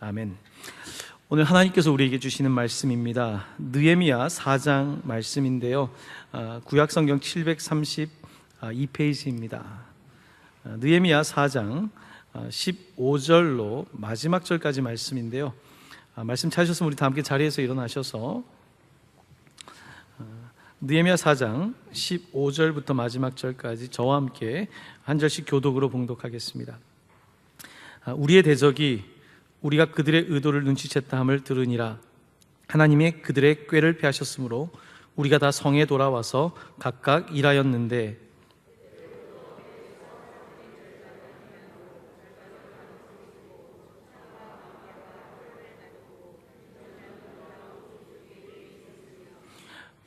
아멘. 오늘 하나님께서 우리에게 주시는 말씀입니다. 느헤미야 4장 말씀인데요, 구약성경 732페이지입니다. 느헤미야 4장 15절로 마지막 절까지 말씀인데요, 말씀 찾으셨으면 우리 다 함께 자리에서 일어나셔서 느헤미야 4장 15절부터 마지막 절까지 저와 함께 한 절씩 교독으로 봉독하겠습니다. 우리의 대적이 우리가 그들의 의도를 눈치챘다 함을 들으니라. 하나님이 그들의 꾀를 패하셨으므로 우리가 다 성에 돌아와서 각각 일하였는데,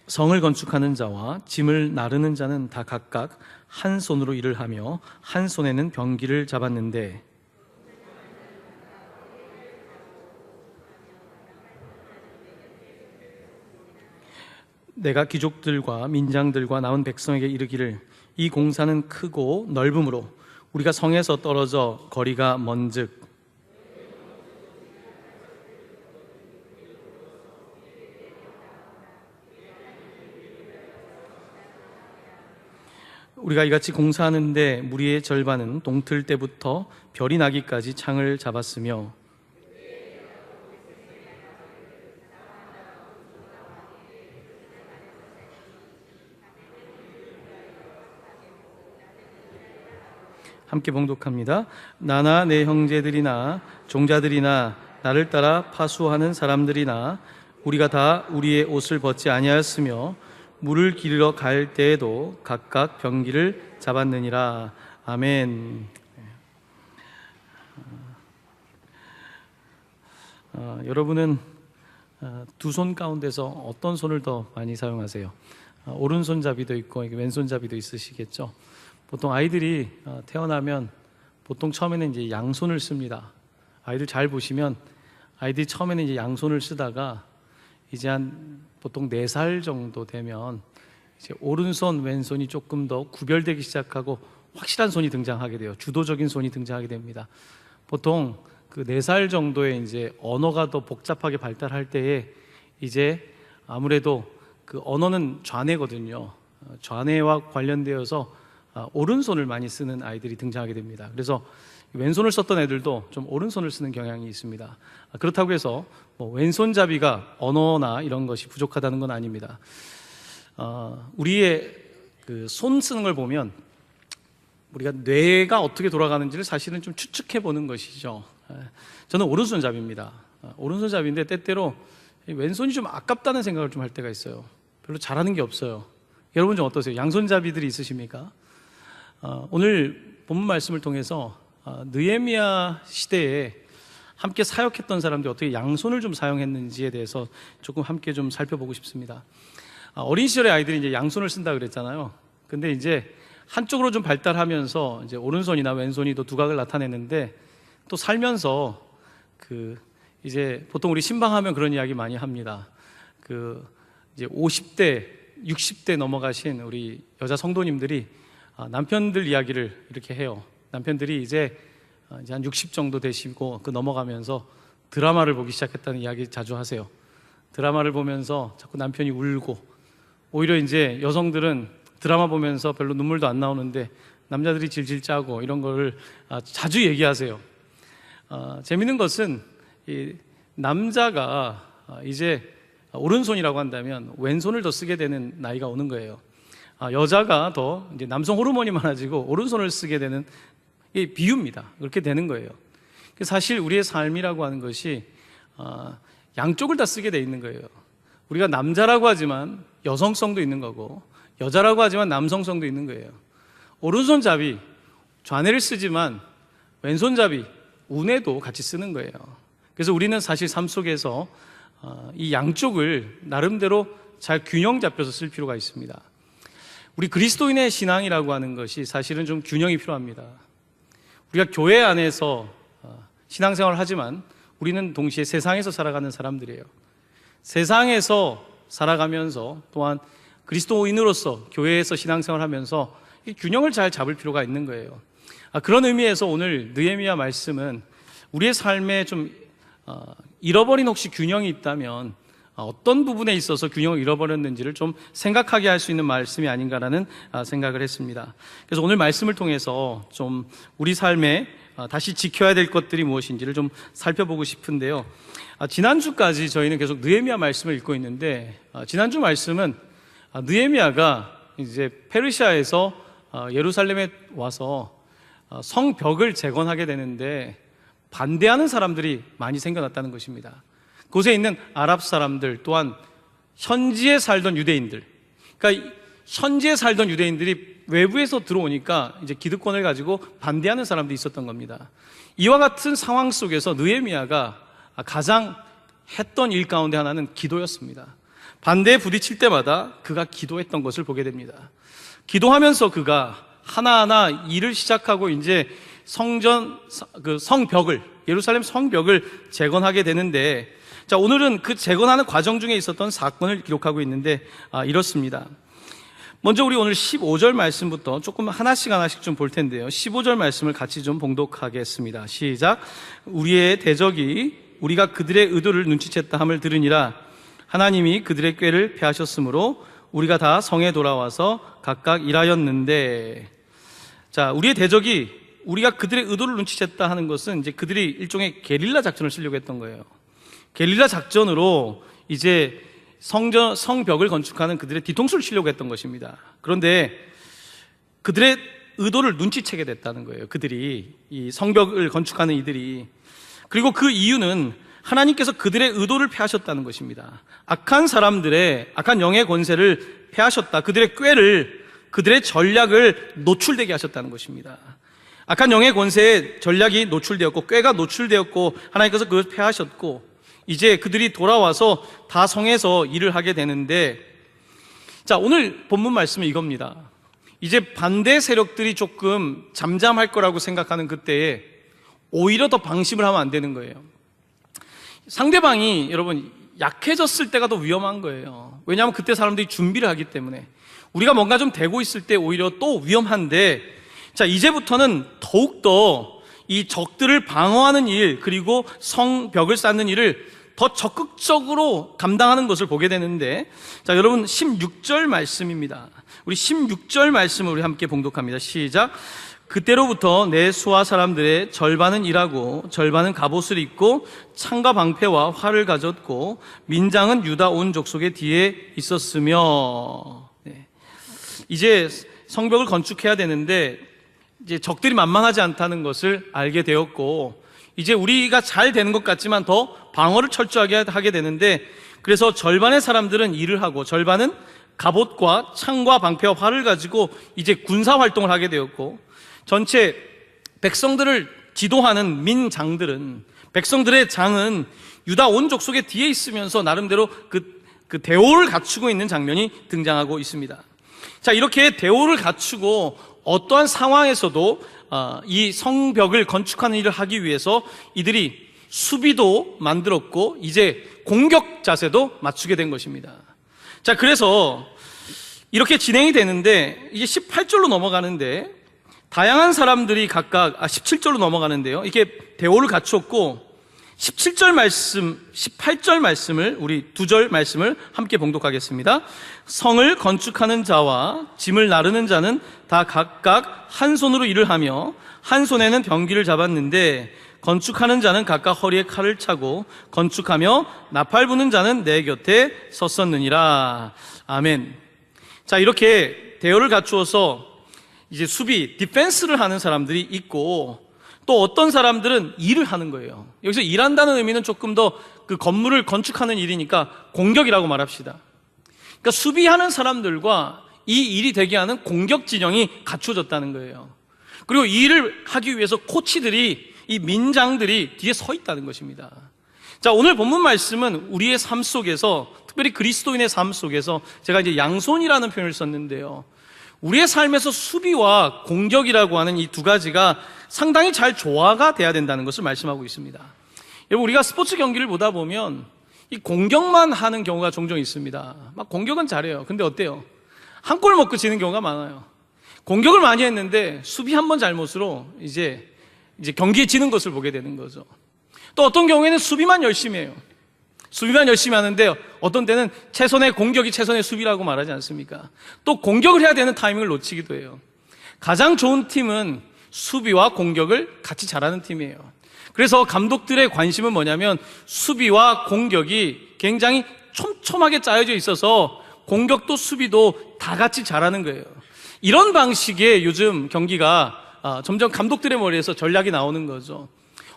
성을 건축하는 자와 짐을 나르는 자는 다 각각 한 손으로 일을 하며 한 손에는 병기를 잡았는데, 내가 귀족들과 민장들과 남은 백성에게 이르기를, 이 공사는 크고 넓음으로 우리가 성에서 떨어져 거리가 먼즉 우리가 이같이 공사하는데 무리의 절반은 동틀 때부터 별이 나기까지 창을 잡았으며, 함께 봉독합니다. 나나 내 형제들이나 종자들이나 나를 따라 파수하는 사람들이나 우리가 다 우리의 옷을 벗지 아니하였으며 물을 기르러 갈 때에도 각각 병기를 잡았느니라. 아멘. 여러분은 두 손 가운데서 어떤 손을 더 많이 사용하세요? 오른손잡이도 있고 왼손잡이도 있으시겠죠? 보통 아이들이 태어나면 보통 처음에는 이제 양손을 씁니다. 아이들 잘 보시면 아이들이 처음에는 이제 양손을 쓰다가 이제 한 보통 4살 정도 되면 이제 오른손, 왼손이 조금 더 구별되기 시작하고 확실한 손이 등장하게 돼요. 주도적인 손이 등장하게 됩니다. 보통 그 4살 정도에 이제 언어가 더 복잡하게 발달할 때에 이제 아무래도 그 언어는 좌뇌거든요. 좌뇌와 관련되어서 오른손을 많이 쓰는 아이들이 등장하게 됩니다. 그래서 왼손을 썼던 애들도 좀 오른손을 쓰는 경향이 있습니다. 그렇다고 해서 왼손잡이가 언어나 이런 것이 부족하다는 건 아닙니다. 우리의 그 손 쓰는 걸 보면 우리가 뇌가 어떻게 돌아가는지를 사실은 좀 추측해 보는 것이죠. 저는 오른손잡이입니다. 오른손잡이인데 때때로 왼손이 좀 아깝다는 생각을 좀 할 때가 있어요. 별로 잘하는 게 없어요. 여러분 좀 어떠세요? 양손잡이들이 있으십니까? 오늘 본문 말씀을 통해서 느헤미야 시대에 함께 사역했던 사람들이 어떻게 양손을 좀 사용했는지에 대해서 조금 함께 좀 살펴보고 싶습니다. 어린 시절에 아이들이 이제 양손을 쓴다 그랬잖아요. 근데 이제 한쪽으로 좀 발달하면서 이제 오른손이나 왼손이 또 두각을 나타내는데, 또 살면서 이제 보통 우리 신방하면 그런 이야기 많이 합니다. 이제 50대, 60대 넘어가신 우리 여자 성도님들이 남편들 이야기를 이렇게 해요. 남편들이 이제 한 60 정도 되시고 넘어가면서 드라마를 보기 시작했다는 이야기 자주 하세요. 드라마를 보면서 자꾸 남편이 울고, 오히려 이제 여성들은 드라마 보면서 별로 눈물도 안 나오는데 남자들이 질질 짜고 이런 거를 자주 얘기하세요. 재밌는 것은 이 남자가 이제 오른손이라고 한다면 왼손을 더 쓰게 되는 나이가 오는 거예요. 여자가 더 이제 남성 호르몬이 많아지고 오른손을 쓰게 되는, 이게 비유입니다. 그렇게 되는 거예요. 사실 우리의 삶이라고 하는 것이 양쪽을 다 쓰게 돼 있는 거예요. 우리가 남자라고 하지만 여성성도 있는 거고, 여자라고 하지만 남성성도 있는 거예요. 오른손잡이 좌뇌를 쓰지만 왼손잡이 우뇌도 같이 쓰는 거예요. 그래서 우리는 사실 삶 속에서 이 양쪽을 나름대로 잘 균형 잡혀서 쓸 필요가 있습니다. 우리 그리스도인의 신앙이라고 하는 것이 사실은 좀 균형이 필요합니다. 우리가 교회 안에서 신앙생활을 하지만 우리는 동시에 세상에서 살아가는 사람들이에요. 세상에서 살아가면서 또한 그리스도인으로서 교회에서 신앙생활을 하면서 이 균형을 잘 잡을 필요가 있는 거예요. 그런 의미에서 오늘 느헤미야 말씀은 우리의 삶에 좀 잃어버린 혹시 균형이 있다면 어떤 부분에 있어서 균형을 잃어버렸는지를 좀 생각하게 할 수 있는 말씀이 아닌가라는 생각을 했습니다. 그래서 오늘 말씀을 통해서 좀 우리 삶에 다시 지켜야 될 것들이 무엇인지를 좀 살펴보고 싶은데요. 지난주까지 저희는 계속 느헤미야 말씀을 읽고 있는데, 지난주 말씀은 느헤미야가 이제 페르시아에서 예루살렘에 와서 성벽을 재건하게 되는데 반대하는 사람들이 많이 생겨났다는 것입니다. 그곳에 있는 아랍 사람들 또한 현지에 살던 유대인들, 그러니까 현지에 살던 유대인들이 외부에서 들어오니까 이제 기득권을 가지고 반대하는 사람들이 있었던 겁니다. 이와 같은 상황 속에서 느헤미야가 가장 했던 일 가운데 하나는 기도였습니다. 반대에 부딪힐 때마다 그가 기도했던 것을 보게 됩니다. 기도하면서 그가 하나하나 일을 시작하고 이제 성벽을, 예루살렘 성벽을 재건하게 되는데, 자, 오늘은 그 재건하는 과정 중에 있었던 사건을 기록하고 있는데 이렇습니다. 먼저 우리 오늘 15절 말씀부터 조금 하나씩 좀 볼 텐데요. 15절 말씀을 같이 좀 봉독하겠습니다. 시작. 우리의 대적이 우리가 그들의 의도를 눈치챘다 함을 들으니라. 하나님이 그들의 꾀를 패하셨으므로 우리가 다 성에 돌아와서 각각 일하였는데, 자, 우리의 대적이 우리가 그들의 의도를 눈치챘다 하는 것은 이제 그들이 일종의 게릴라 작전을 쓰려고 했던 거예요. 게릴라 작전으로 이제 성벽을 건축하는 그들의 뒤통수를 치려고 했던 것입니다. 그런데 그들의 의도를 눈치채게 됐다는 거예요. 그들이, 이 성벽을 건축하는 이들이. 그리고 그 이유는 하나님께서 그들의 의도를 패하셨다는 것입니다. 악한 사람들의, 악한 영의 권세를 패하셨다. 그들의 꾀를, 그들의 전략을 노출되게 하셨다는 것입니다. 악한 영의 권세에 전략이 노출되었고 꾀가 노출되었고 하나님께서 그것을 패하셨고, 이제 그들이 돌아와서 다 성에서 일을 하게 되는데, 자, 오늘 본문 말씀은 이겁니다. 이제 반대 세력들이 조금 잠잠할 거라고 생각하는 그때에 오히려 더 방심을 하면 안 되는 거예요. 상대방이 여러분 약해졌을 때가 더 위험한 거예요. 왜냐하면 그때 사람들이 준비를 하기 때문에. 우리가 뭔가 좀 되고 있을 때 오히려 또 위험한데, 자, 이제부터는 더욱더 이 적들을 방어하는 일, 그리고 성벽을 쌓는 일을 더 적극적으로 감당하는 것을 보게 되는데, 자, 여러분 16절 말씀입니다. 우리 16절 말씀을 우리 함께 봉독합니다. 시작. 그때로부터 내 수하 사람들의 절반은 일하고 절반은 갑옷을 입고 창과 방패와 활을 가졌고 민장은 유다 온 족속의 뒤에 있었으며, 네. 이제 성벽을 건축해야 되는데 이제 적들이 만만하지 않다는 것을 알게 되었고, 이제 우리가 잘 되는 것 같지만 더 방어를 철저하게 하게 되는데, 그래서 절반의 사람들은 일을 하고 절반은 갑옷과 창과 방패와 활을 가지고 이제 군사 활동을 하게 되었고, 전체 백성들을 지도하는 민장들은, 백성들의 장은 유다 온 족속의 뒤에 있으면서 나름대로 그 대오를 갖추고 있는 장면이 등장하고 있습니다. 자, 이렇게 대오를 갖추고 어떠한 상황에서도 이 성벽을 건축하는 일을 하기 위해서 이들이 수비도 만들었고 이제 공격 자세도 맞추게 된 것입니다. 자, 그래서 이렇게 진행이 되는데 이제 18절로 넘어가는데 다양한 사람들이 각각 17절로 넘어가는데요. 이렇게 대오를 갖추었고 17절 말씀, 18절 말씀을 우리 두 절 말씀을 함께 봉독하겠습니다. 성을 건축하는 자와 짐을 나르는 자는 다 각각 한 손으로 일을 하며 한 손에는 병기를 잡았는데 건축하는 자는 각각 허리에 칼을 차고 건축하며 나팔 부는 자는 내 곁에 섰었느니라. 아멘. 자, 이렇게 대오를 갖추어서 이제 수비, 디펜스를 하는 사람들이 있고 또 어떤 사람들은 일을 하는 거예요. 여기서 일한다는 의미는 조금 더 그 건물을 건축하는 일이니까 공격이라고 말합시다. 그러니까 수비하는 사람들과 이 일이 되게 하는 공격 진영이 갖춰졌다는 거예요. 그리고 이 일을 하기 위해서 코치들이, 이 민장들이 뒤에 서 있다는 것입니다. 자, 오늘 본문 말씀은 우리의 삶 속에서, 특별히 그리스도인의 삶 속에서 제가 이제 양손이라는 표현을 썼는데요. 우리의 삶에서 수비와 공격이라고 하는 이 두 가지가 상당히 잘 조화가 돼야 된다는 것을 말씀하고 있습니다. 여러분, 우리가 스포츠 경기를 보다 보면 이 공격만 하는 경우가 종종 있습니다. 막 공격은 잘해요. 근데 어때요? 한 골 먹고 지는 경우가 많아요. 공격을 많이 했는데 수비 한 번 잘못으로 이제 경기에 지는 것을 보게 되는 거죠. 또 어떤 경우에는 수비만 열심히 해요. 수비만 열심히 하는데 어떤 때는 최선의 공격이 최선의 수비라고 말하지 않습니까? 또 공격을 해야 되는 타이밍을 놓치기도 해요. 가장 좋은 팀은 수비와 공격을 같이 잘하는 팀이에요. 그래서 감독들의 관심은 뭐냐면 수비와 공격이 굉장히 촘촘하게 짜여져 있어서 공격도 수비도 다 같이 잘하는 거예요. 이런 방식의 요즘 경기가 점점 감독들의 머리에서 전략이 나오는 거죠.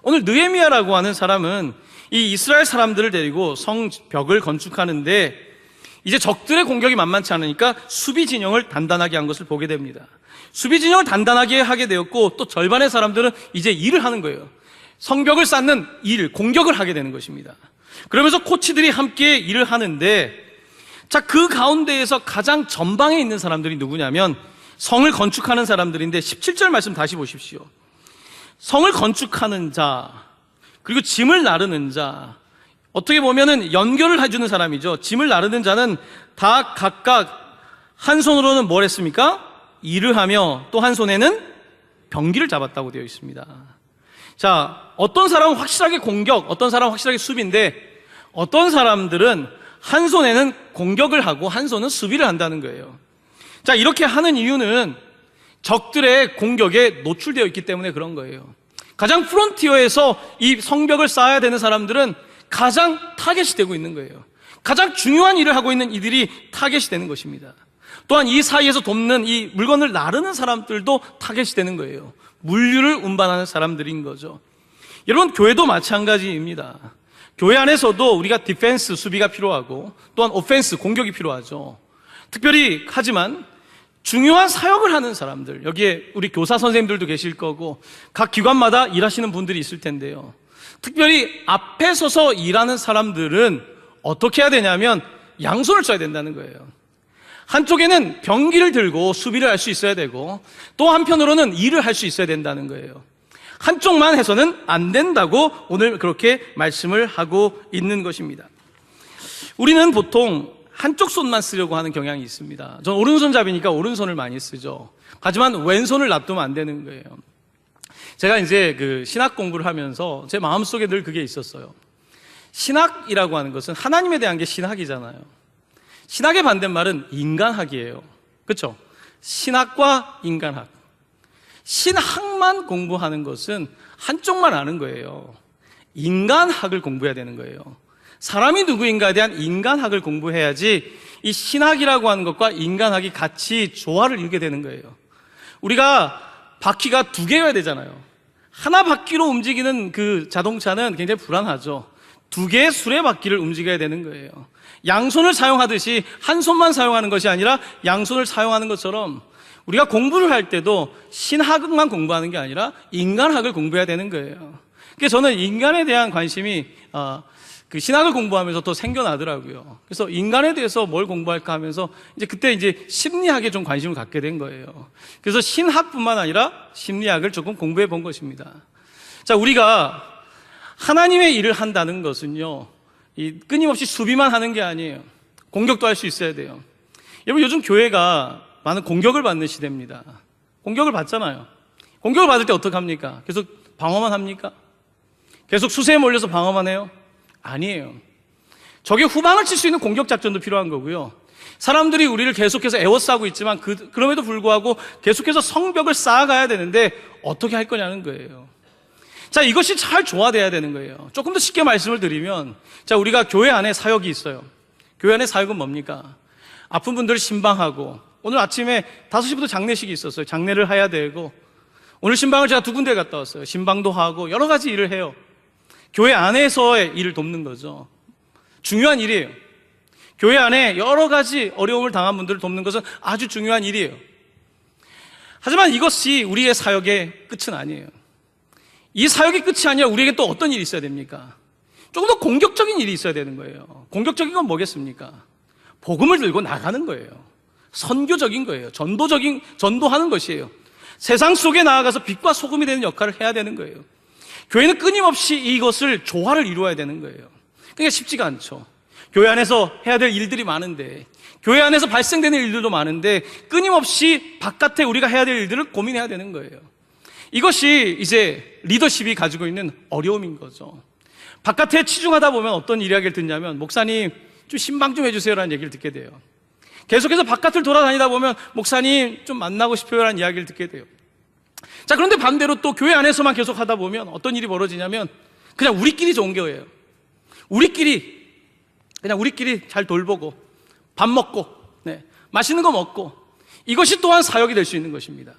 오늘 느헤미야라고 하는 사람은 이 이스라엘 사람들을 데리고 성벽을 건축하는데 이제 적들의 공격이 만만치 않으니까 수비 진영을 단단하게 한 것을 보게 됩니다. 수비 진영을 단단하게 하게 되었고 또 절반의 사람들은 이제 일을 하는 거예요. 성벽을 쌓는 일, 공격을 하게 되는 것입니다. 그러면서 코치들이 함께 일을 하는데 자, 그 가운데에서 가장 전방에 있는 사람들이 누구냐면 성을 건축하는 사람들인데 17절 말씀 다시 보십시오. 성을 건축하는 자, 그리고 짐을 나르는 자, 어떻게 보면은 연결을 해주는 사람이죠. 짐을 나르는 자는 다 각각 한 손으로는 뭘 했습니까? 일을 하며 또 한 손에는 병기를 잡았다고 되어 있습니다. 자, 어떤 사람은 확실하게 공격, 어떤 사람은 확실하게 수비인데 어떤 사람들은 한 손에는 공격을 하고 한 손은 수비를 한다는 거예요. 자, 이렇게 하는 이유는 적들의 공격에 노출되어 있기 때문에 그런 거예요. 가장 프론티어에서 이 성벽을 쌓아야 되는 사람들은 가장 타겟이 되고 있는 거예요. 가장 중요한 일을 하고 있는 이들이 타겟이 되는 것입니다. 또한 이 사이에서 돕는 이 물건을 나르는 사람들도 타겟이 되는 거예요. 물류를 운반하는 사람들인 거죠. 여러분, 교회도 마찬가지입니다. 교회 안에서도 우리가 디펜스, 수비가 필요하고 또한 오펜스, 공격이 필요하죠. 특별히 하지만 중요한 사역을 하는 사람들, 여기에 우리 교사 선생님들도 계실 거고 각 기관마다 일하시는 분들이 있을 텐데요. 특별히 앞에 서서 일하는 사람들은 어떻게 해야 되냐면 양손을 써야 된다는 거예요. 한쪽에는 병기를 들고 수비를 할 수 있어야 되고 또 한편으로는 일을 할 수 있어야 된다는 거예요. 한쪽만 해서는 안 된다고 오늘 그렇게 말씀을 하고 있는 것입니다. 우리는 보통 한쪽 손만 쓰려고 하는 경향이 있습니다. 전 오른손잡이니까 오른손을 많이 쓰죠. 하지만 왼손을 놔두면 안 되는 거예요. 제가 이제 그 신학 공부를 하면서 제 마음속에 늘 그게 있었어요. 신학이라고 하는 것은 하나님에 대한 게 신학이잖아요. 신학의 반대말은 인간학이에요. 그렇죠? 신학과 인간학. 신학만 공부하는 것은 한쪽만 아는 거예요. 인간학을 공부해야 되는 거예요. 사람이 누구인가에 대한 인간학을 공부해야지 이 신학이라고 하는 것과 인간학이 같이 조화를 이루게 되는 거예요. 우리가 바퀴가 두 개여야 되잖아요. 하나 바퀴로 움직이는 그 자동차는 굉장히 불안하죠. 두 개의 수레바퀴를 움직여야 되는 거예요. 양손을 사용하듯이 한 손만 사용하는 것이 아니라 양손을 사용하는 것처럼 우리가 공부를 할 때도 신학만 공부하는 게 아니라 인간학을 공부해야 되는 거예요. 그래서 저는 인간에 대한 관심이 그 신학을 공부하면서 더 생겨나더라고요. 그래서 인간에 대해서 뭘 공부할까 하면서 그때 이제 심리학에 좀 관심을 갖게 된 거예요. 그래서 신학뿐만 아니라 심리학을 조금 공부해 본 것입니다. 자, 우리가 하나님의 일을 한다는 것은요, 끊임없이 수비만 하는 게 아니에요. 공격도 할 수 있어야 돼요. 여러분, 요즘 교회가 많은 공격을 받는 시대입니다. 공격을 받잖아요. 공격을 받을 때 어떡합니까? 계속 방어만 합니까? 계속 수세에 몰려서 방어만 해요? 아니에요. 적의 후방을 칠 수 있는 공격 작전도 필요한 거고요. 사람들이 우리를 계속해서 에워싸고 있지만 그럼에도 불구하고 계속해서 성벽을 쌓아가야 되는데 어떻게 할 거냐는 거예요. 자, 이것이 잘 조화돼야 되는 거예요. 조금 더 쉽게 말씀을 드리면, 자, 우리가 교회 안에 사역이 있어요. 교회 안에 사역은 뭡니까? 아픈 분들을 신방하고, 오늘 아침에 5시부터 장례식이 있었어요. 장례를 해야 되고, 오늘 신방을 제가 2군데 갔다 왔어요. 신방도 하고 여러 가지 일을 해요. 교회 안에서의 일을 돕는 거죠. 중요한 일이에요. 교회 안에 여러 가지 어려움을 당한 분들을 돕는 것은 아주 중요한 일이에요. 하지만 이것이 우리의 사역의 끝은 아니에요. 이 사역의 끝이 아니라 우리에게 또 어떤 일이 있어야 됩니까? 조금 더 공격적인 일이 있어야 되는 거예요. 공격적인 건 뭐겠습니까? 복음을 들고 나가는 거예요. 선교적인 거예요. 전도하는 것이에요. 세상 속에 나아가서 빛과 소금이 되는 역할을 해야 되는 거예요. 교회는 끊임없이 이것을 조화를 이루어야 되는 거예요. 그러니까 쉽지가 않죠. 교회 안에서 해야 될 일들이 많은데, 교회 안에서 발생되는 일들도 많은데 끊임없이 바깥에 우리가 해야 될 일들을 고민해야 되는 거예요. 이것이 이제 리더십이 가지고 있는 어려움인 거죠. 바깥에 치중하다 보면 어떤 이야기를 듣냐면, 목사님 좀 신방 좀 해주세요라는 얘기를 듣게 돼요. 계속해서 바깥을 돌아다니다 보면 목사님 좀 만나고 싶어요라는 이야기를 듣게 돼요. 자, 그런데 반대로 또 교회 안에서만 계속 하다 보면 어떤 일이 벌어지냐면, 그냥 우리끼리 좋은 거예요. 그냥 우리끼리 잘 돌보고 밥 먹고, 맛있는 거 먹고, 이것이 또한 사역이 될 수 있는 것입니다.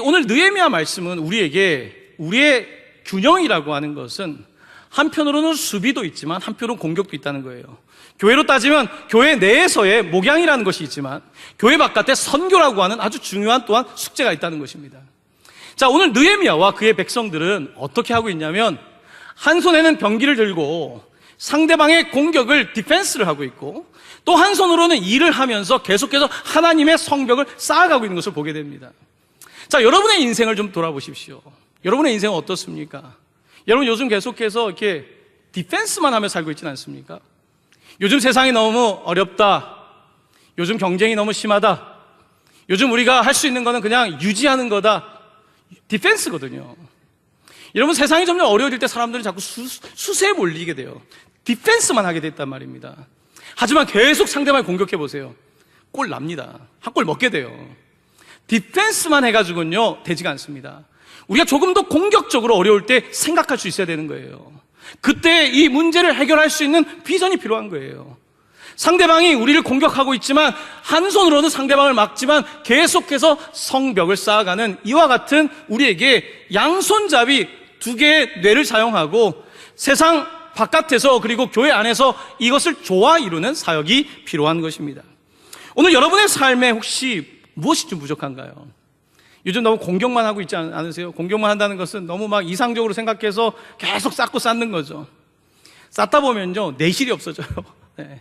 오늘 느헤미야 말씀은 우리에게 우리의 균형이라고 하는 것은 한편으로는 수비도 있지만 한편으로는 공격도 있다는 거예요. 교회로 따지면 교회 내에서의 목양이라는 것이 있지만 교회 바깥에 선교라고 하는 아주 중요한 또한 숙제가 있다는 것입니다. 자, 오늘 느헤미야와 그의 백성들은 어떻게 하고 있냐면, 한 손에는 병기를 들고 상대방의 공격을 디펜스를 하고 있고, 또 한 손으로는 일을 하면서 계속해서 하나님의 성벽을 쌓아가고 있는 것을 보게 됩니다. 자, 여러분의 인생을 좀 돌아보십시오. 여러분의 인생은 어떻습니까? 여러분 요즘 계속해서 이렇게 디펜스만 하며 살고 있지는 않습니까? 요즘 세상이 너무 어렵다, 요즘 경쟁이 너무 심하다, 요즘 우리가 할 수 있는 거는 그냥 유지하는 거다, 디펜스거든요. 여러분, 세상이 점점 어려워질 때 사람들은 자꾸 수세에 몰리게 돼요. 디펜스만 하게 됐단 말입니다. 하지만 계속 상대방을 공격해 보세요. 골 납니다. 한 골 먹게 돼요. 디펜스만 해가지고는요 되지가 않습니다. 우리가 조금 더 공격적으로 어려울 때 생각할 수 있어야 되는 거예요. 그때 이 문제를 해결할 수 있는 비전이 필요한 거예요. 상대방이 우리를 공격하고 있지만 한 손으로는 상대방을 막지만 계속해서 성벽을 쌓아가는 이와 같은 우리에게 양손잡이 두 개의 뇌를 사용하고 세상 바깥에서 그리고 교회 안에서 이것을 조화 이루는 사역이 필요한 것입니다. 오늘 여러분의 삶에 혹시 무엇이 좀 부족한가요? 요즘 너무 공격만 하고 있지 않으세요? 공격만 한다는 것은 너무 막 이상적으로 생각해서 계속 쌓고 쌓는 거죠. 쌓다 보면요 내실이 없어져요. 네.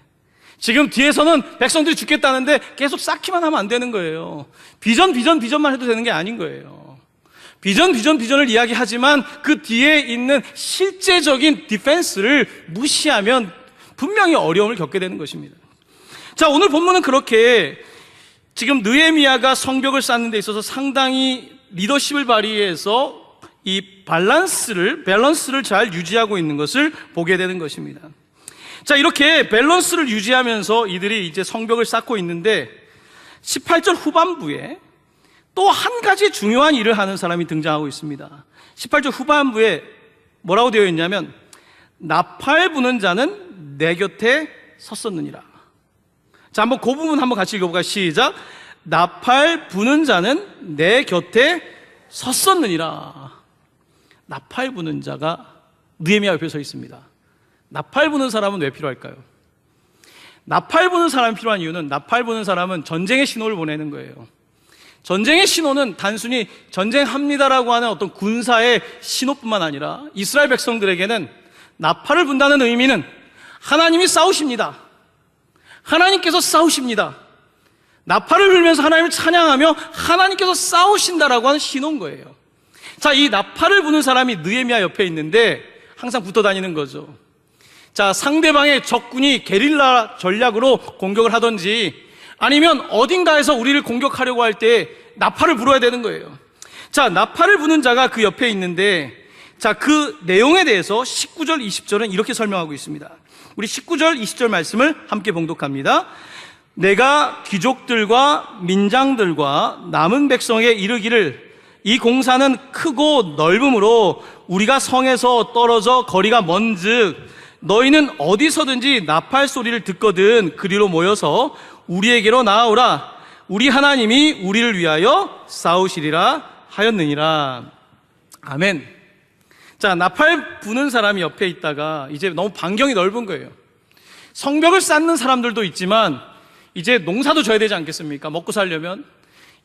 지금 뒤에서는 백성들이 죽겠다는데 계속 쌓기만 하면 안 되는 거예요. 비전만 해도 되는 게 아닌 거예요. 비전을 이야기하지만 그 뒤에 있는 실제적인 디펜스를 무시하면 분명히 어려움을 겪게 되는 것입니다. 자, 오늘 본문은 그렇게 지금 느헤미야가 성벽을 쌓는 데 있어서 상당히 리더십을 발휘해서 이 밸런스를 잘 유지하고 있는 것을 보게 되는 것입니다. 자, 이렇게 밸런스를 유지하면서 이들이 이제 성벽을 쌓고 있는데 18절 후반부에 또 한 가지 중요한 일을 하는 사람이 등장하고 있습니다. 18절 후반부에 뭐라고 되어 있냐면, 나팔 부는 자는 내 곁에 섰었느니라. 자, 한번 그 부분 한번 같이 읽어볼까요? 시작. 나팔 부는 자는 내 곁에 섰었느니라. 나팔 부는 자가 느헤미야 옆에 서 있습니다. 나팔 부는 사람은 왜 필요할까요? 나팔 부는 사람이 필요한 이유는, 나팔 부는 사람은 전쟁의 신호를 보내는 거예요. 전쟁의 신호는 단순히 전쟁합니다라고 하는 어떤 군사의 신호뿐만 아니라 이스라엘 백성들에게는 나팔을 분다는 의미는 하나님이 싸우십니다. 하나님께서 싸우십니다. 나팔을 불면서 하나님을 찬양하며 하나님께서 싸우신다라고 하는 신호인 거예요. 자, 이 나팔을 부는 사람이 느헤미야 옆에 있는데 항상 붙어 다니는 거죠. 자, 상대방의 적군이 게릴라 전략으로 공격을 하든지 아니면 어딘가에서 우리를 공격하려고 할 때 나팔을 불어야 되는 거예요. 자, 나팔을 부는 자가 그 옆에 있는데, 자, 그 내용에 대해서 19절, 20절은 이렇게 설명하고 있습니다. 우리 19절, 20절 말씀을 함께 봉독합니다. 내가 귀족들과 민장들과 남은 백성에 이르기를, 이 공사는 크고 넓음으로 우리가 성에서 떨어져 거리가 먼즉 너희는 어디서든지 나팔 소리를 듣거든 그리로 모여서 우리에게로 나아오라. 우리 하나님이 우리를 위하여 싸우시리라 하였느니라. 아멘. 자, 나팔 부는 사람이 옆에 있다가 이제 너무 반경이 넓은 거예요. 성벽을 쌓는 사람들도 있지만 이제 농사도 져야 되지 않겠습니까? 먹고 살려면.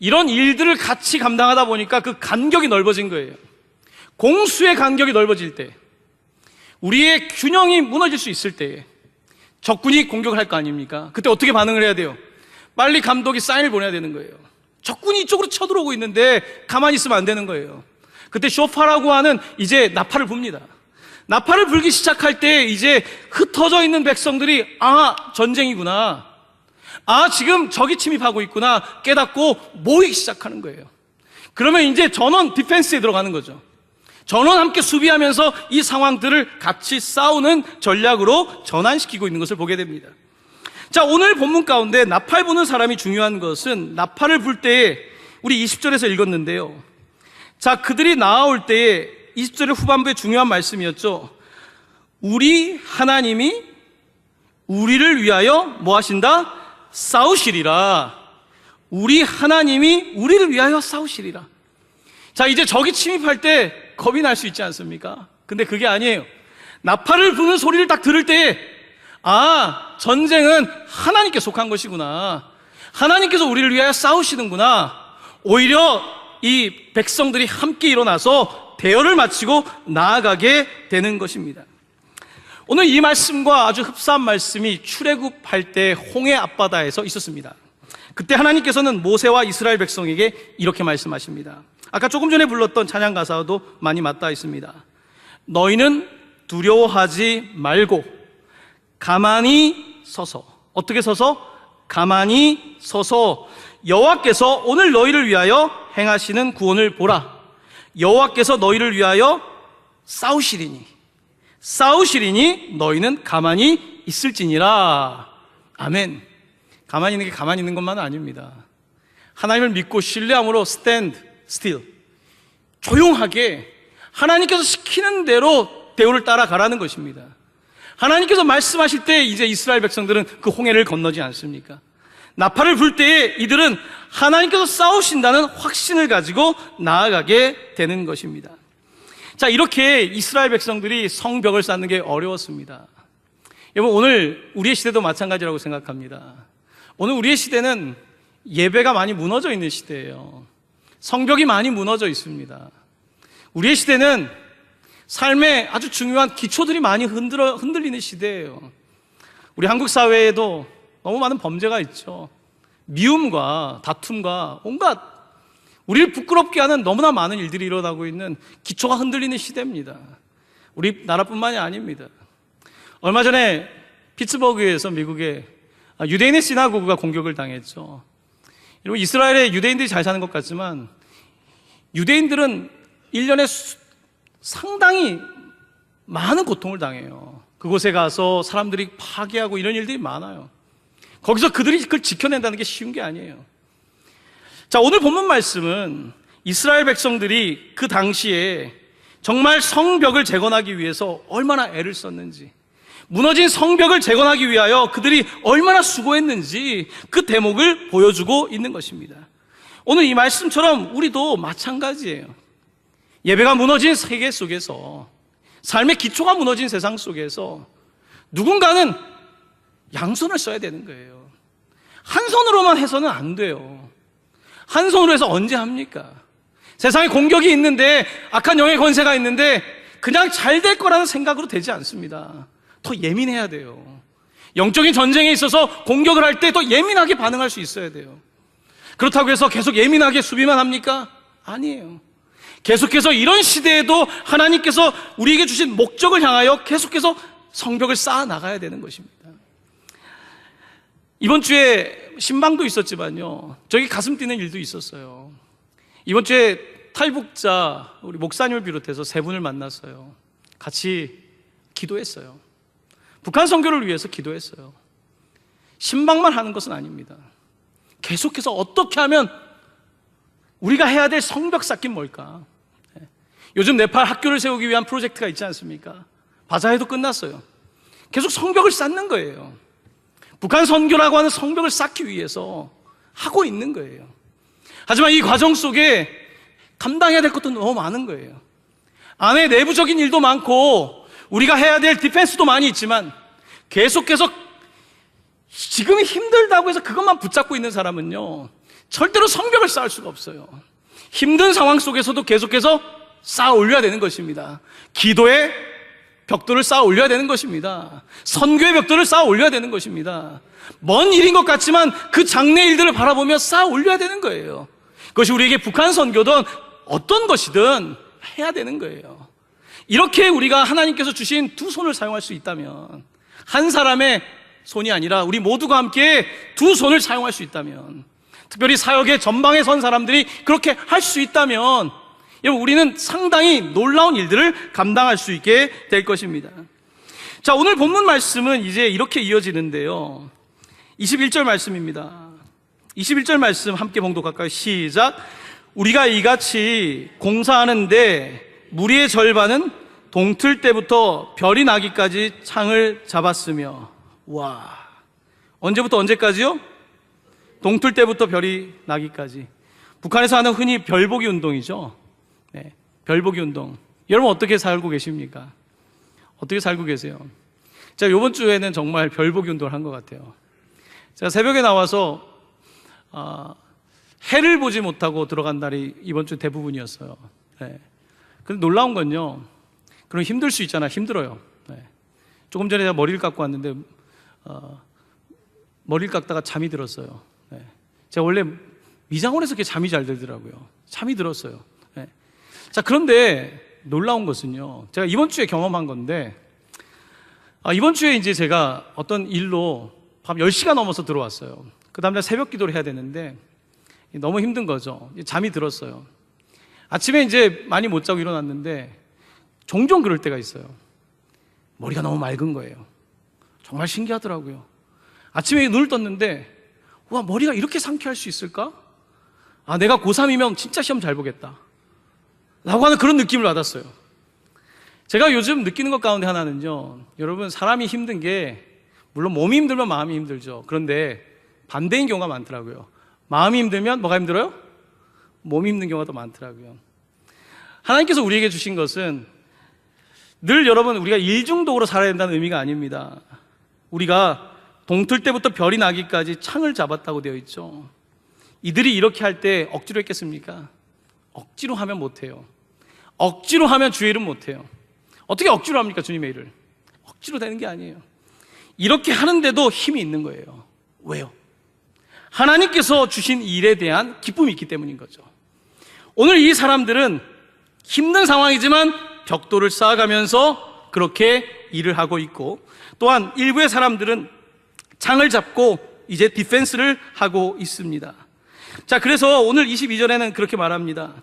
이런 일들을 같이 감당하다 보니까 그 간격이 넓어진 거예요. 공수의 간격이 넓어질 때, 우리의 균형이 무너질 수 있을 때에 적군이 공격을 할 거 아닙니까? 그때 어떻게 반응을 해야 돼요? 빨리 감독이 사인을 보내야 되는 거예요. 적군이 이쪽으로 쳐들어오고 있는데 가만히 있으면 안 되는 거예요. 그때 쇼파라고 하는 이제 나팔을 붑니다. 나팔을 불기 시작할 때 이제 흩어져 있는 백성들이, 아, 전쟁이구나, 아, 지금 적이 침입하고 있구나 깨닫고 모이기 시작하는 거예요. 그러면 이제 전원 디펜스에 들어가는 거죠. 전원 함께 수비하면서 이 상황들을 같이 싸우는 전략으로 전환시키고 있는 것을 보게 됩니다. 자, 오늘 본문 가운데 나팔 부는 사람이 중요한 것은 나팔을 불 때에 우리 20절에서 읽었는데요. 자, 그들이 나아올 때에 20절의 후반부에 중요한 말씀이었죠. 우리 하나님이 우리를 위하여 뭐 하신다? 싸우시리라. 우리 하나님이 우리를 위하여 싸우시리라. 자, 이제 적이 침입할 때 겁이 날 수 있지 않습니까? 근데 그게 아니에요. 나팔을 부는 소리를 딱 들을 때에 전쟁은 하나님께 속한 것이구나. 하나님께서 우리를 위하여 싸우시는구나. 오히려 이 백성들이 함께 일어나서 대열을 마치고 나아가게 되는 것입니다. 오늘 이 말씀과 아주 흡사한 말씀이 출애굽할 때 홍해 앞바다에서 있었습니다. 그때 하나님께서는 모세와 이스라엘 백성에게 이렇게 말씀하십니다. 아까 조금 전에 불렀던 찬양 가사와도 많이 맞닿아 있습니다. 너희는 두려워하지 말고 가만히 서서, 어떻게 서서? 가만히 서서 여호와께서 오늘 너희를 위하여 행하시는 구원을 보라. 여호와께서 너희를 위하여 싸우시리니 너희는 가만히 있을지니라. 아멘. 가만히 있는 게 가만히 있는 것만은 아닙니다. 하나님을 믿고 신뢰함으로 stand still, 조용하게 하나님께서 시키는 대로 대우를 따라가라는 것입니다. 하나님께서 말씀하실 때 이제 이스라엘 백성들은 그 홍해를 건너지 않습니까? 나팔을 불 때에 이들은 하나님께서 싸우신다는 확신을 가지고 나아가게 되는 것입니다. 자, 이렇게 이스라엘 백성들이 성벽을 쌓는 게 어려웠습니다. 여러분, 오늘 우리의 시대도 마찬가지라고 생각합니다. 오늘 우리의 시대는 예배가 많이 무너져 있는 시대예요. 성벽이 많이 무너져 있습니다. 우리의 시대는 삶의 아주 중요한 기초들이 많이 흔들리는 시대예요. 우리 한국 사회에도 너무 많은 범죄가 있죠. 미움과 다툼과 온갖 우리를 부끄럽게 하는 너무나 많은 일들이 일어나고 있는, 기초가 흔들리는 시대입니다. 우리나라뿐만이 아닙니다. 얼마 전에 피츠버그에서 미국의 유대인의 시나고그가 공격을 당했죠. 여러분, 이스라엘의 유대인들이 잘 사는 것 같지만 유대인들은 1년에 상당히 많은 고통을 당해요. 그곳에 가서 사람들이 파괴하고 이런 일들이 많아요. 거기서 그들이 그걸 지켜낸다는 게 쉬운 게 아니에요. 자, 오늘 본문 말씀은 이스라엘 백성들이 그 당시에 정말 성벽을 재건하기 위해서 얼마나 애를 썼는지, 무너진 성벽을 재건하기 위하여 그들이 얼마나 수고했는지 그 대목을 보여주고 있는 것입니다. 오늘 이 말씀처럼 우리도 마찬가지예요. 예배가 무너진 세계 속에서, 삶의 기초가 무너진 세상 속에서 누군가는 양손을 써야 되는 거예요. 한 손으로만 해서는 안 돼요. 한 손으로 해서 언제 합니까? 세상에 공격이 있는데, 악한 영의 권세가 있는데 그냥 잘 될 거라는 생각으로 되지 않습니다. 더 예민해야 돼요. 영적인 전쟁에 있어서 공격을 할 때 더 예민하게 반응할 수 있어야 돼요. 그렇다고 해서 계속 예민하게 수비만 합니까? 아니에요. 계속해서 이런 시대에도 하나님께서 우리에게 주신 목적을 향하여 계속해서 성벽을 쌓아 나가야 되는 것입니다. 이번 주에 신방도 있었지만요, 저기 가슴 뛰는 일도 있었어요. 이번 주에 탈북자 우리 목사님을 비롯해서 세 분을 만났어요. 같이 기도했어요. 북한 선교를 위해서 기도했어요. 신방만 하는 것은 아닙니다. 계속해서 어떻게 하면 우리가 해야 될 성벽 쌓기는 뭘까? 요즘 네팔 학교를 세우기 위한 프로젝트가 있지 않습니까? 바자회도 끝났어요. 계속 성벽을 쌓는 거예요. 북한 선교라고 하는 성벽을 쌓기 위해서 하고 있는 거예요. 하지만 이 과정 속에 감당해야 될 것도 너무 많은 거예요. 안에 내부적인 일도 많고 우리가 해야 될 디펜스도 많이 있지만, 계속해서 지금이 힘들다고 해서 그것만 붙잡고 있는 사람은요, 절대로 성벽을 쌓을 수가 없어요. 힘든 상황 속에서도 계속해서 쌓아 올려야 되는 것입니다. 기도의 벽돌을 쌓아 올려야 되는 것입니다. 선교의 벽돌을 쌓아 올려야 되는 것입니다. 먼 일인 것 같지만 그 장래 일들을 바라보며 쌓아 올려야 되는 거예요. 그것이 우리에게 북한 선교든 어떤 것이든 해야 되는 거예요. 이렇게 우리가 하나님께서 주신 두 손을 사용할 수 있다면, 한 사람의 손이 아니라 우리 모두가 함께 두 손을 사용할 수 있다면, 특별히 사역의 전방에 선 사람들이 그렇게 할 수 있다면, 여러분, 우리는 상당히 놀라운 일들을 감당할 수 있게 될 것입니다. 자, 오늘 본문 말씀은 이제 이렇게 이어지는데요. 21절 말씀입니다. 21절 말씀 함께 봉독할까요? 시작. 우리가 이같이 공사하는데 무리의 절반은 동틀 때부터 별이 나기까지 창을 잡았으며. 와, 언제부터 언제까지요? 동틀 때부터 별이 나기까지. 북한에서 하는 흔히 별보기 운동이죠. 네, 별보기 운동. 여러분 어떻게 살고 계십니까? 어떻게 살고 계세요? 제가 이번 주에는 정말 별보기 운동을 한 것 같아요. 제가 새벽에 나와서 해를 보지 못하고 들어간 날이 이번 주 대부분이었어요. 네. 근데 놀라운 건요, 그럼 힘들 수 있잖아요. 힘들어요. 네. 조금 전에 제가 머리를 깎고 왔는데 머리를 깎다가 잠이 들었어요. 네. 제가 원래 미장원에서 그렇게 잠이 잘 들더라고요. 잠이 들었어요. 네. 자, 그런데 놀라운 것은요, 제가 이번 주에 경험한 건데, 이번 주에 이제 제가 어떤 일로 밤 10시가 넘어서 들어왔어요. 그 다음날 새벽 기도를 해야 되는데 너무 힘든 거죠. 잠이 들었어요. 아침에 이제 많이 못 자고 일어났는데 종종 그럴 때가 있어요. 머리가 너무 맑은 거예요. 정말 신기하더라고요. 아침에 눈을 떴는데, 와, 머리가 이렇게 상쾌할 수 있을까? 내가 고3이면 진짜 시험 잘 보겠다 라고 하는 그런 느낌을 받았어요. 제가 요즘 느끼는 것 가운데 하나는요, 여러분, 사람이 힘든 게, 물론 몸이 힘들면 마음이 힘들죠. 그런데 반대인 경우가 많더라고요. 마음이 힘들면 뭐가 힘들어요? 몸이 힘든 경우가 더 많더라고요. 하나님께서 우리에게 주신 것은 늘 여러분, 우리가 일중독으로 살아야 된다는 의미가 아닙니다. 우리가 동틀 때부터 별이 나기까지 창을 잡았다고 되어 있죠. 이들이 이렇게 할 때 억지로 했겠습니까? 억지로 하면 못해요. 억지로 하면 주의 일은 못해요. 어떻게 억지로 합니까? 주님의 일을 억지로 되는 게 아니에요. 이렇게 하는데도 힘이 있는 거예요. 왜요? 하나님께서 주신 일에 대한 기쁨이 있기 때문인 거죠. 오늘 이 사람들은 힘든 상황이지만 벽돌을 쌓아가면서 그렇게 일을 하고 있고, 또한 일부의 사람들은 창을 잡고 이제 디펜스를 하고 있습니다. 자, 그래서 오늘 22절에는 그렇게 말합니다.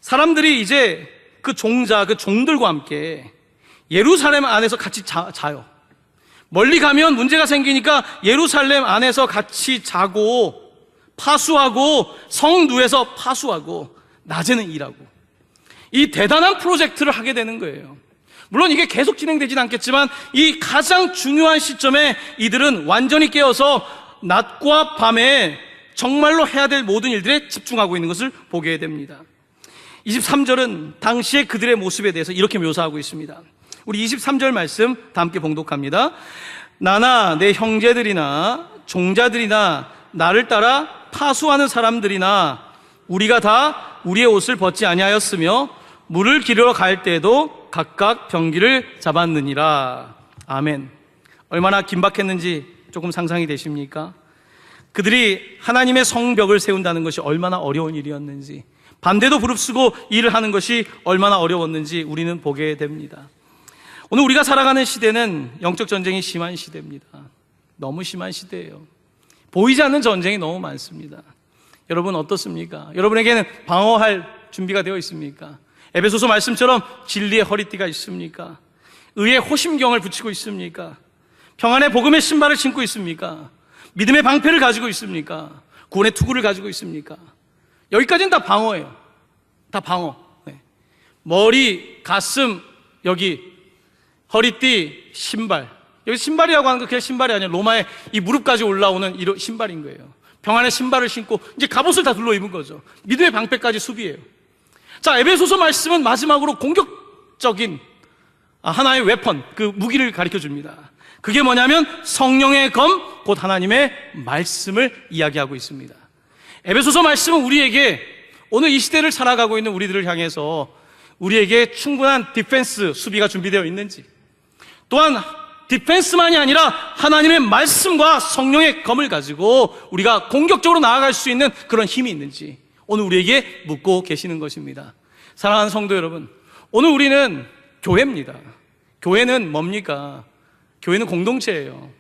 사람들이 이제 그 종들과 함께 예루살렘 안에서 같이 자요. 멀리 가면 문제가 생기니까 예루살렘 안에서 같이 자고, 파수하고, 성루에서 파수하고, 낮에는 일하고, 이 대단한 프로젝트를 하게 되는 거예요. 물론 이게 계속 진행되진 않겠지만 이 가장 중요한 시점에 이들은 완전히 깨어서 낮과 밤에 정말로 해야 될 모든 일들에 집중하고 있는 것을 보게 됩니다. 23절은 당시의 그들의 모습에 대해서 이렇게 묘사하고 있습니다. 우리 23절 말씀 다 함께 봉독합니다. 나나 내 형제들이나 종자들이나 나를 따라 파수하는 사람들이나 우리가 다 우리의 옷을 벗지 아니하였으며 물을 기르러 갈 때에도 각각 병기를 잡았느니라. 아멘. 얼마나 긴박했는지 조금 상상이 되십니까? 그들이 하나님의 성벽을 세운다는 것이 얼마나 어려운 일이었는지, 반대도 부릅쓰고 일을 하는 것이 얼마나 어려웠는지 우리는 보게 됩니다. 오늘 우리가 살아가는 시대는 영적 전쟁이 심한 시대입니다. 너무 심한 시대예요. 보이지 않는 전쟁이 너무 많습니다. 여러분 어떻습니까? 여러분에게는 방어할 준비가 되어 있습니까? 에베소서 말씀처럼 진리의 허리띠가 있습니까? 의의 호심경을 붙이고 있습니까? 평안의 복음의 신발을 신고 있습니까? 믿음의 방패를 가지고 있습니까? 구원의 투구를 가지고 있습니까? 여기까지는 다 방어예요. 다 방어. 네. 머리, 가슴, 여기 허리띠, 신발. 여기 신발이라고 하는 거 그냥 신발이 아니에요. 로마의 이 무릎까지 올라오는 이런 신발인 거예요. 평안의 신발을 신고 이제 갑옷을 다 둘러 입은 거죠. 믿음의 방패까지 수비해요. 자, 에베소서 말씀은 마지막으로 공격적인 하나의 웨펀, 그 무기를 가르쳐 줍니다. 그게 뭐냐면 성령의 검, 곧 하나님의 말씀을 이야기하고 있습니다. 에베소서 말씀은 우리에게 오늘 이 시대를 살아가고 있는 우리들을 향해서 우리에게 충분한 디펜스, 수비가 준비되어 있는지, 또한 디펜스만이 아니라 하나님의 말씀과 성령의 검을 가지고 우리가 공격적으로 나아갈 수 있는 그런 힘이 있는지 오늘 우리에게 묻고 계시는 것입니다. 사랑하는 성도 여러분, 오늘 우리는 교회입니다. 교회는 뭡니까? 교회는 공동체예요.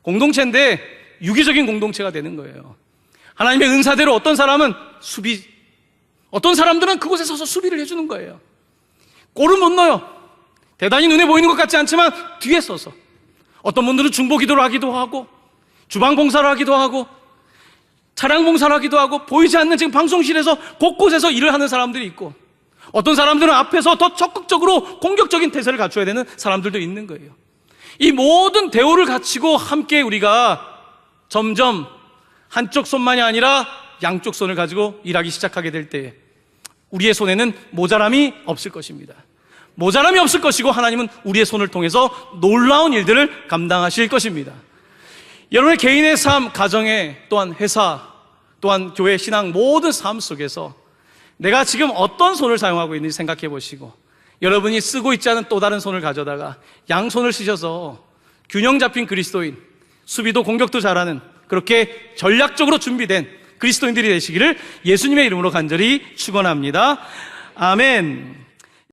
공동체인데 유기적인 공동체가 되는 거예요. 하나님의 은사대로 어떤 사람은 수비, 어떤 사람들은 그곳에 서서 수비를 해주는 거예요. 골을 못 넣어요. 대단히 눈에 보이는 것 같지 않지만 뒤에 서서. 어떤 분들은 중보 기도를 하기도 하고, 주방 봉사를 하기도 하고, 차량 봉사를 하기도 하고, 보이지 않는 지금 방송실에서 곳곳에서 일을 하는 사람들이 있고, 어떤 사람들은 앞에서 더 적극적으로 공격적인 태세를 갖춰야 되는 사람들도 있는 거예요. 이 모든 대우를 갖추고 함께 우리가 점점 한쪽 손만이 아니라 양쪽 손을 가지고 일하기 시작하게 될 때 우리의 손에는 모자람이 없을 것입니다. 모자람이 없을 것이고 하나님은 우리의 손을 통해서 놀라운 일들을 감당하실 것입니다. 여러분의 개인의 삶, 가정에, 또한 회사, 또한 교회, 신앙 모든 삶 속에서 내가 지금 어떤 손을 사용하고 있는지 생각해 보시고, 여러분이 쓰고 있지 않은 또 다른 손을 가져다가 양손을 쓰셔서 균형 잡힌 그리스도인, 수비도 공격도 잘하는 그렇게 전략적으로 준비된 그리스도인들이 되시기를 예수님의 이름으로 간절히 축원합니다. 아멘.